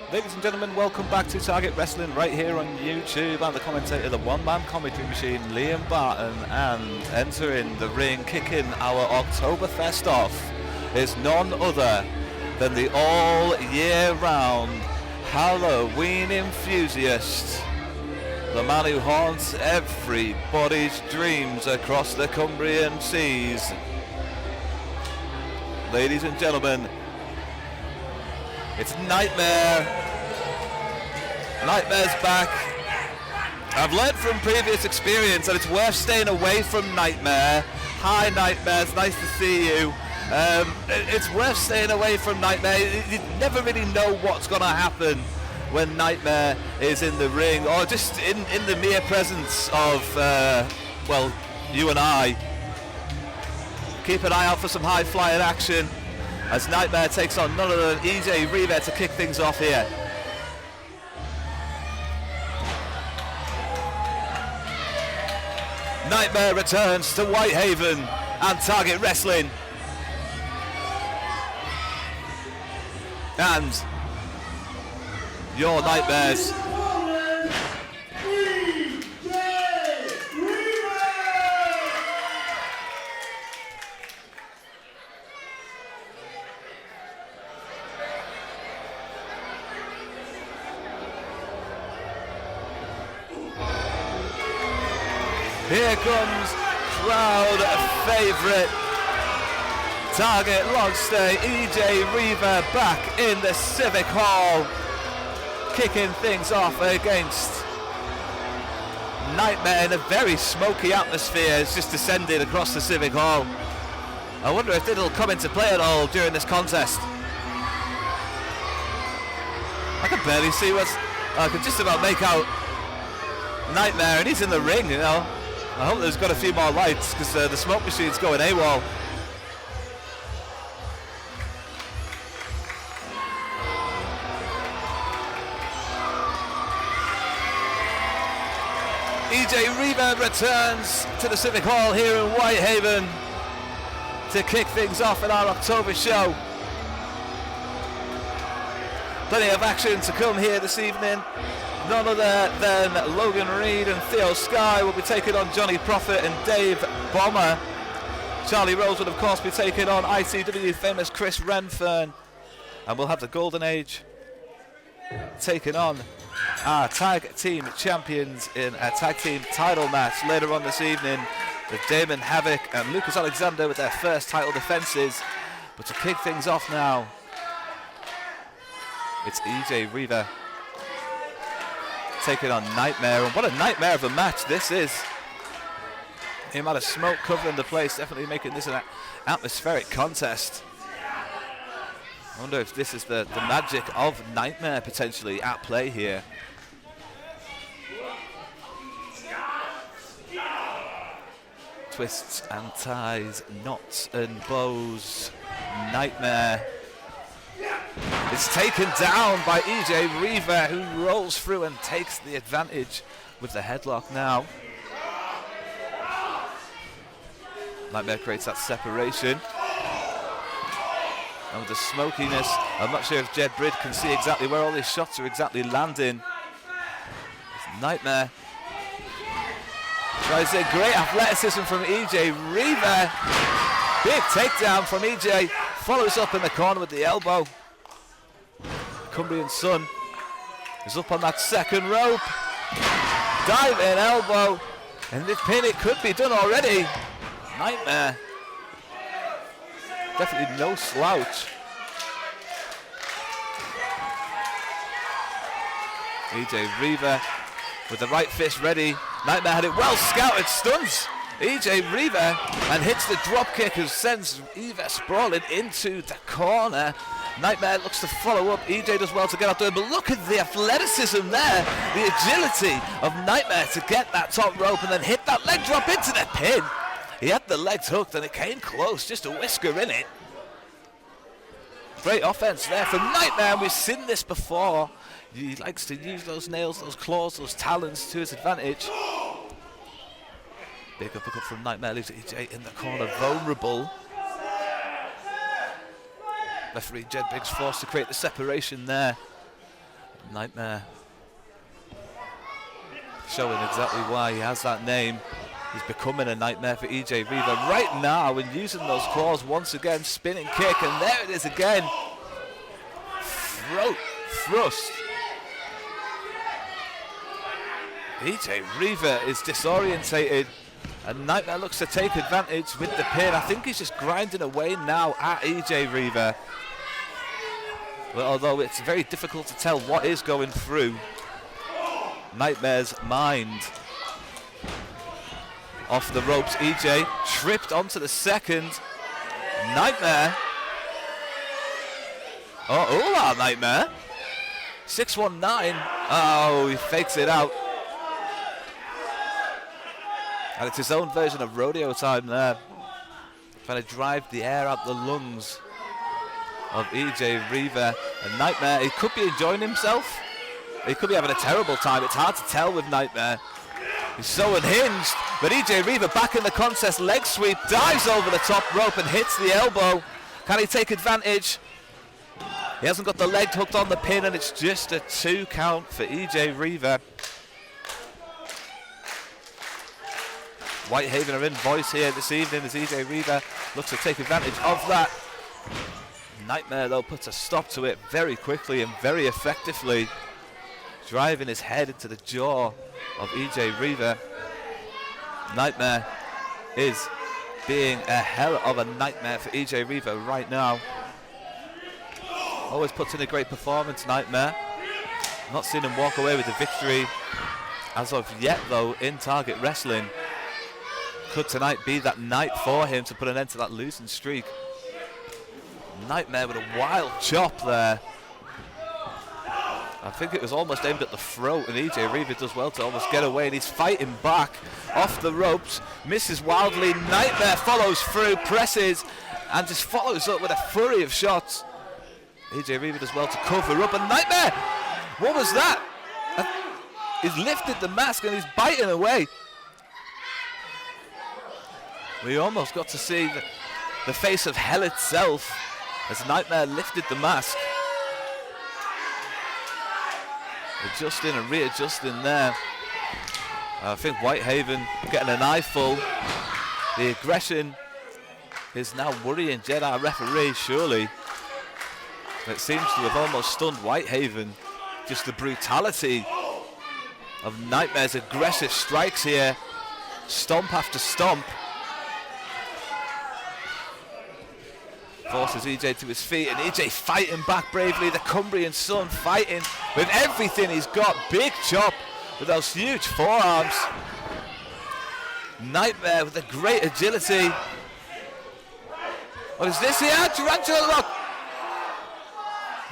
Ladies and gentlemen, welcome back to Target Wrestling right here on YouTube. I'm the commentator, the one-man commentary machine, Liam Barton, and entering the ring, kicking our Oktoberfest off, is none other than the all-year-round Halloween enthusiast, the man who haunts everybody's dreams across the Cumbrian seas. Ladies and gentlemen, it's Nightmare. Nightmare's back. I've learned from previous experience that it's worth staying away from Nightmare. Hi Nightmare, it's nice to see you. It's worth staying away from Nightmare. You never really know what's going to happen when Nightmare is in the ring, or just in the mere presence of, well, you and I. Keep an eye out for some high-flying action as Nightmare takes on none other than Reiver to kick things off here. Nightmare returns to Whitehaven and Target Wrestling. And your nightmares. Here comes crowd favourite, Target Longstay, Reiver back in the Civic Hall, kicking things off against Nightmare in a very smoky atmosphere. It's just descended across the Civic Hall. I wonder if it'll come into play at all during this contest. I can barely see I can just about make out Nightmare, and he's in the ring, you know. I hope there's got a few more lights because the smoke machine's going AWOL. Reiver returns to the Civic Hall here in Whitehaven to kick things off in our October show. Plenty of action to come here this evening. None other than Logan Reed and Theo Sky will be taking on Johnny Prophet and Dave Bomber. Charlie Rose will of course be taking on ICW famous Chris Renfern. And we'll have the Golden Age taking on our tag team champions in a tag team title match later on this evening, with Damon Havoc and Lucas Alexander with their first title defenses. But to kick things off now, it's Reiver taking on Nightmare, and what a nightmare of a match this is. The amount of smoke covering the place definitely making this an atmospheric contest. I wonder if this is the magic of Nightmare potentially at play here. Twists and ties, knots and bows. Nightmare is taken down by Reiver, who rolls through and takes the advantage with the headlock now. Nightmare creates that separation. And with the smokiness, I'm not sure if Jed Brid can see exactly where all these shots are exactly landing. It's Nightmare tries a great athleticism from Reiver. Big takedown from follows up in the corner with the elbow. Cumbrian Sun is up on that second rope. Diving elbow, and this pin, it could be done already. Nightmare, definitely no slouch. Reiver with the right fist ready. Nightmare had it well scouted, stuns Reiver and hits the drop kick, who sends Reiver sprawling into the corner. Nightmare looks to follow up. does well to get out there, but look at the athleticism there, the agility of Nightmare to get that top rope and then hit that leg drop into the pin. He had the legs hooked and it came close, just a whisker in it. Great offense there from Nightmare. We've seen this before. He likes to use those nails, those claws, those talons to his advantage. Big uppercut from Nightmare leaves EJ in the corner vulnerable. Referee Jed Biggs forced to create the separation there. Nightmare. Showing exactly why he has that name. He's becoming a nightmare for EJ Reiver right now and using those claws once again. Spinning kick, and there it is again. Throat thrust. EJ Reiver is disorientated, and Nightmare looks to take advantage with the pin. I think he's just grinding away now at EJ Reiver. But although it's very difficult to tell what is going through Nightmare's mind. Off the ropes, EJ tripped onto the second. Nightmare. Oh, hola, Nightmare. 619. Oh, he fakes it out. And it's his own version of rodeo time there. Trying to drive the air out the lungs of EJ Reiver. And Nightmare, he could be enjoying himself. He could be having a terrible time. It's hard to tell with Nightmare. He's so unhinged. But EJ Reiver back in the contest. Leg sweep, dives over the top rope and hits the elbow. Can he take advantage? He hasn't got the leg hooked on the pin, and it's just a 2 count for EJ Reiver. Whitehaven are in voice here this evening as EJ Reiver looks to take advantage of that. Nightmare though puts a stop to it very quickly and very effectively, driving his head into the jaw of EJ Reiver. Nightmare is being a hell of a nightmare for EJ Reiver right now. Always puts in a great performance, Nightmare. Not seen him walk away with the victory as of yet though in Target Wrestling. Could tonight be that night for him to put an end to that losing streak? Nightmare with a wild chop there. I think it was almost aimed at the throat, and EJ Reiver does well to almost get away, and he's fighting back off the ropes. Misses wildly. Nightmare follows through, presses, and just follows up with a flurry of shots. EJ Reiver does well to cover up, and Nightmare! What was that? He's lifted the mask and he's biting away. We almost got to see the face of hell itself as Nightmare lifted the mask. Adjusting and readjusting there. I think Whitehaven getting an eyeful. The aggression is now worrying Jedi referee, surely. It seems to have almost stunned Whitehaven. Just the brutality of Nightmare's aggressive strikes here. Stomp after stomp. Forces EJ to his feet, and EJ fighting back bravely. The Cumbrian son fighting with everything he's got. Big chop with those huge forearms. Nightmare with a great agility. What is this here? Tarantula lock.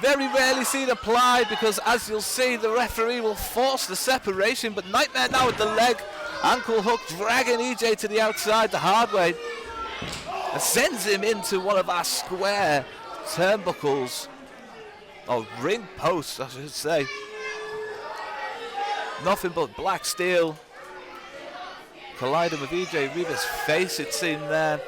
Very rarely seen applied because, as you'll see, the referee will force the separation. But Nightmare now with the leg, ankle hook, dragging EJ to the outside the hard way. And sends him into one of our square turnbuckles. Oh, ring posts, I should say. Nothing but black steel. Colliding with EJ Reiver's face, it seemed there.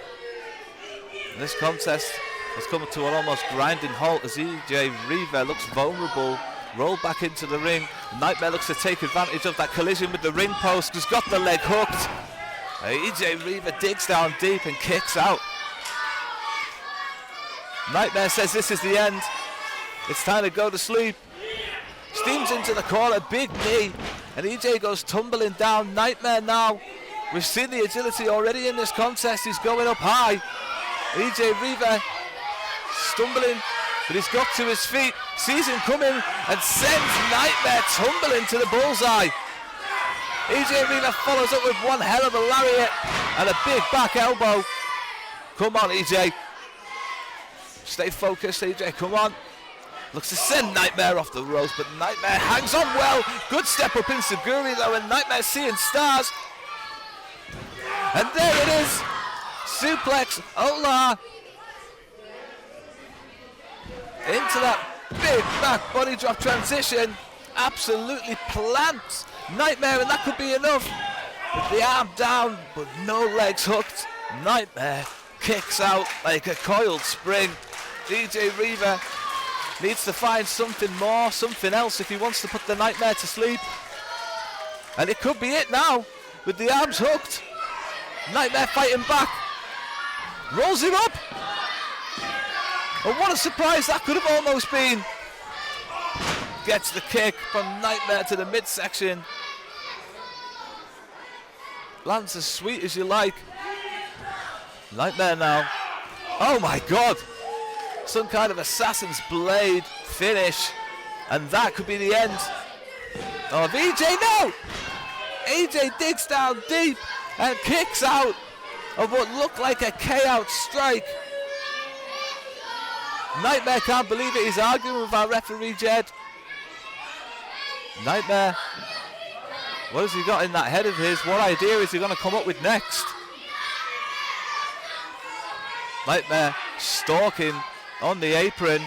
And this contest has come to an almost grinding halt as EJ Reiver looks vulnerable. Rolled back into the ring. Nightmare looks to take advantage of that collision with the ring post. Has got the leg hooked. EJ Reiver digs down deep and kicks out. Nightmare says this is the end. It's time to go to sleep. Steams into the corner, big knee, and EJ goes tumbling down. Nightmare now. We've seen the agility already in this contest. He's going up high. EJ Reiver stumbling, but he's got to his feet, sees him coming, and sends Nightmare tumbling to the bullseye. EJ Reiver follows up with one hell of a lariat and a big back elbow. Come on, EJ. Stay focused, EJ, come on. Looks to send Nightmare off the ropes, but Nightmare hangs on well. Good step up in Saguri though, and Nightmare seeing stars. And there it is. Suplex, hola. Into that big back body drop transition. Absolutely plants Nightmare, and that could be enough. With the arm down, but no legs hooked. Nightmare kicks out like a coiled spring. EJ Reiver needs to find something more, something else if he wants to put the Nightmare to sleep. And it could be it now, with the arms hooked. Nightmare fighting back. Rolls him up. And what a surprise that could have almost been. Gets the kick from Nightmare to the midsection. Lands as sweet as you like. Nightmare now. Oh my God. Some kind of assassin's blade finish. And that could be the end of EJ. No! EJ digs down deep and kicks out of what looked like a K-out strike. Nightmare can't believe it. He's arguing with our referee, Jed. Nightmare. What has he got in that head of his? What idea is he going to come up with next? Nightmare stalking on the apron.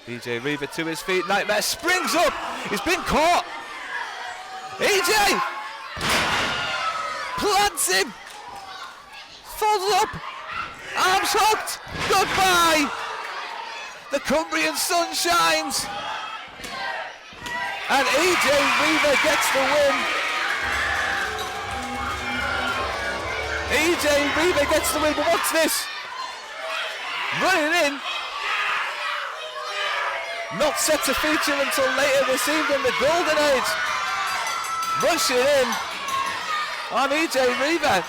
EJ Reiver to his feet. Nightmare springs up. He's been caught. EJ plants him. Falls up. Arms hooked. Goodbye. The Cumbrian sun shines. And EJ Reiver gets the win. EJ Reiver gets the win, but what's this? Running in. Not set to feature until later this evening, the Golden Age. Rushing in on EJ Reiver.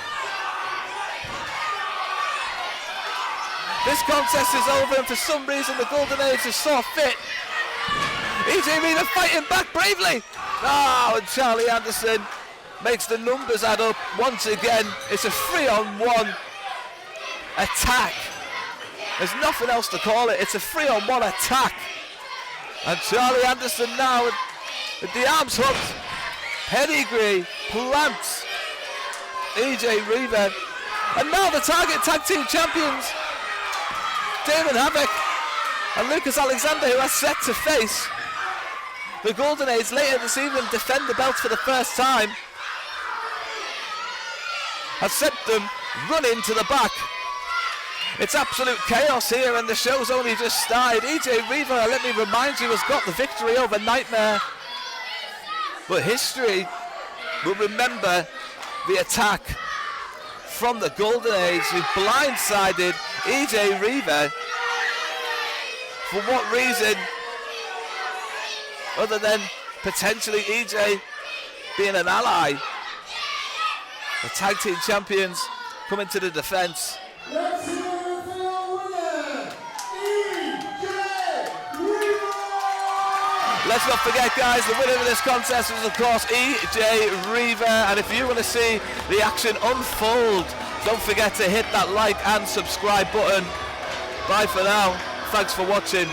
This contest is over, and for some reason the Golden Age is so fit. EJ Reiver fighting back bravely. Oh, and Charlie Anderson makes the numbers add up once again. It's a 3-on-1 attack. There's nothing else to call it. It's a 3-on-1 attack. And Charlie Anderson now with the arms hooked. Pedigree plants EJ Reiver. And now the Target Tag Team Champions, Damon Havoc and Lucas Alexander, who are set to face the Golden Age later this evening, defend the belts for the first time, have sent them running to the back. It's absolute chaos here, and the show's only just started. EJ Reiver, let me remind you, has got the victory over Nightmare. But history will remember the attack from the Golden Age, who blindsided EJ Reiver. For what reason? Other than potentially EJ being an ally. The tag team champions coming to the defense. Let's hear it for our winner, EJ Reiver! Let's not forget, guys, the winner of this contest was, of course, EJ Reiver. And if you want to see the action unfold, don't forget to hit that like and subscribe button. Bye for now. Thanks for watching.